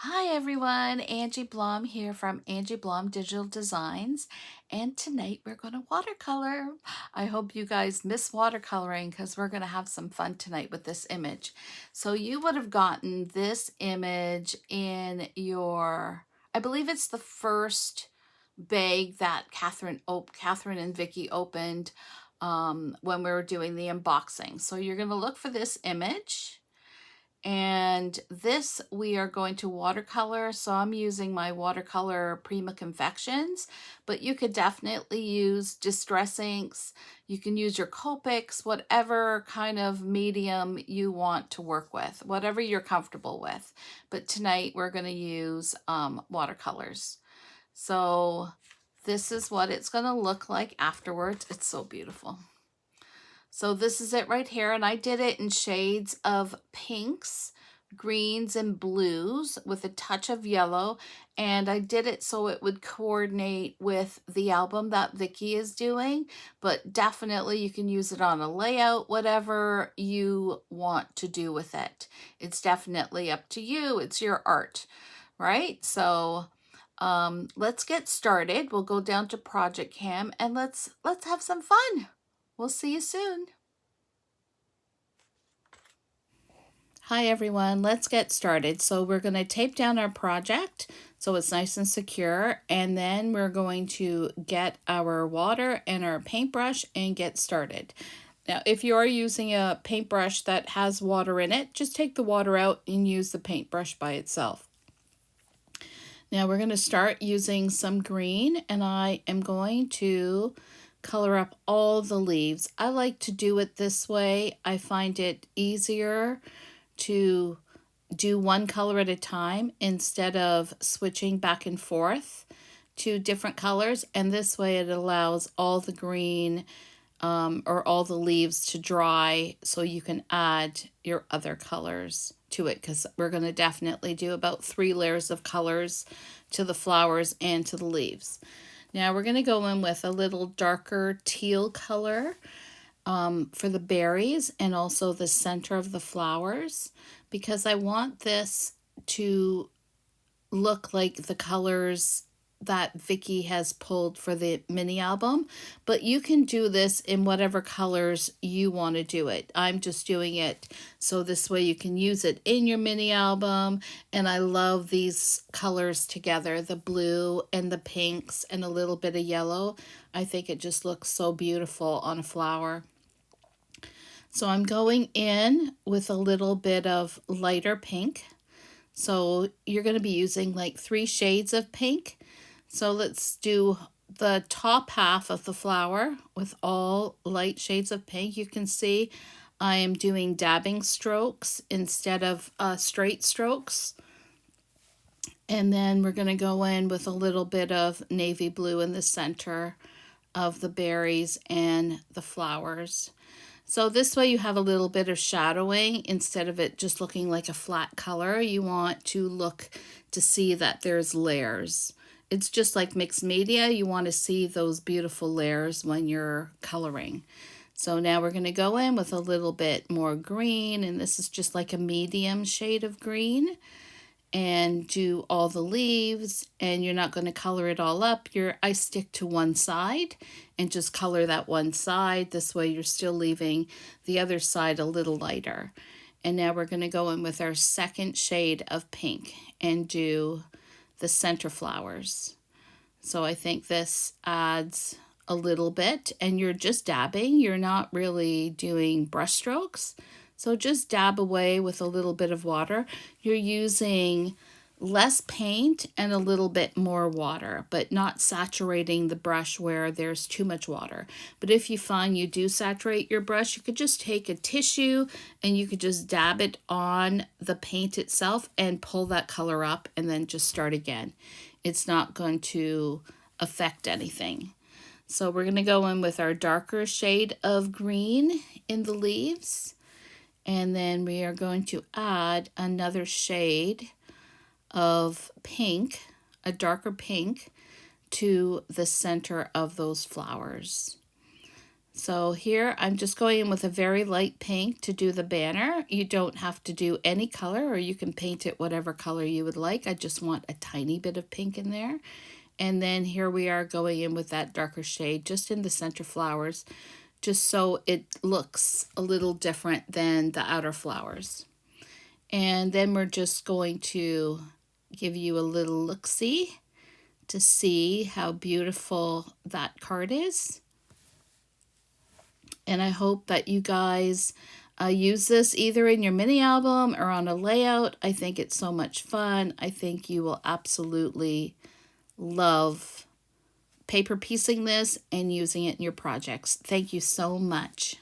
Hi everyone, Angie Blom here from Angie Blom Digital Designs, and tonight we're going to watercolor. I hope you guys miss watercoloring because we're going to have some fun tonight with this image. So you would have gotten this image in your, I believe it's the first bag that Catherine and Vicky opened when we were doing the unboxing. So you're going to look for this image. And this we are going to watercolor. So I'm using my watercolor Prima Confections, but you could definitely use Distress inks. You can use your Copics, whatever kind of medium you want to work with, whatever you're comfortable with. But tonight we're going to use watercolors. So this is what it's going to look like afterwards. It's so beautiful. So this is it right here, and I did it in shades of pinks, greens, and blues with a touch of yellow, and I did it so it would coordinate with the album that Vicky is doing, but definitely you can use it on a layout, whatever you want to do with it. It's definitely up to you. It's your art, right? So let's get started. We'll go down to Project Cam and let's have some fun. We'll see you soon. Hi everyone, let's get started. So we're going to tape down our project so it's nice and secure, and then we're going to get our water and our paintbrush and get started. Now, if you are using a paintbrush that has water in it, just take the water out and use the paintbrush by itself. Now we're going to start using some green, and I am going to color up all the leaves. I like to do it this way. I find it easier to do one color at a time instead of switching back and forth to different colors, and this way it allows all the green or all the leaves to dry so you can add your other colors to it, because we're going to definitely do about 3 layers of colors to the flowers and to the leaves. Now we're going to go in with a little darker teal color for the berries and also the center of the flowers, because I want this to look like the colors that Vicky has pulled for the mini album, but you can do this in whatever colors you want to do it. I'm just doing it so this way you can use it in your mini album, and I love these colors together, the blue and the pinks and a little bit of yellow. I think it just looks so beautiful on a flower. So I'm going in with a little bit of lighter pink. So you're going to be using like 3 shades of pink. So let's do the top half of the flower with all light shades of pink. You can see I am doing dabbing strokes instead of straight strokes. And then we're going to go in with a little bit of navy blue in the center of the berries and the flowers. So this way you have a little bit of shadowing instead of it just looking like a flat color. You want to look to see that there's layers. It's just like mixed media. You want to see those beautiful layers when you're coloring. So now we're going to go in with a little bit more green, and this is just like a medium shade of green, and do all the leaves. And you're not going to color it all up. I stick to one side and just color that one side. This way you're still leaving the other side a little lighter. And now we're going to go in with our second shade of pink and do the center flowers. So I think this adds a little bit, and you're just dabbing. You're not really doing brush strokes. So just dab away with a little bit of water. You're using less paint and a little bit more water, but not saturating the brush where there's too much water. But if you find you do saturate your brush, you could just take a tissue and you could just dab it on the paint itself and pull that color up and then just start again. It's not going to affect anything. So we're going to go in with our darker shade of green in the leaves. And then we are going to add another shade of pink, a darker pink, to the center of those flowers. So here I'm just going in with a very light pink to do the banner. You don't have to do any color, or you can paint it whatever color you would like. I just want a tiny bit of pink in there. And then here we are going in with that darker shade just in the center flowers, just so it looks a little different than the outer flowers. And then we're just going to give you a little look-see to see how beautiful that card is. And I hope that you guys use this either in your mini album or on a layout. I think it's so much fun. I think you will absolutely love paper piecing this and using it in your projects. Thank you so much.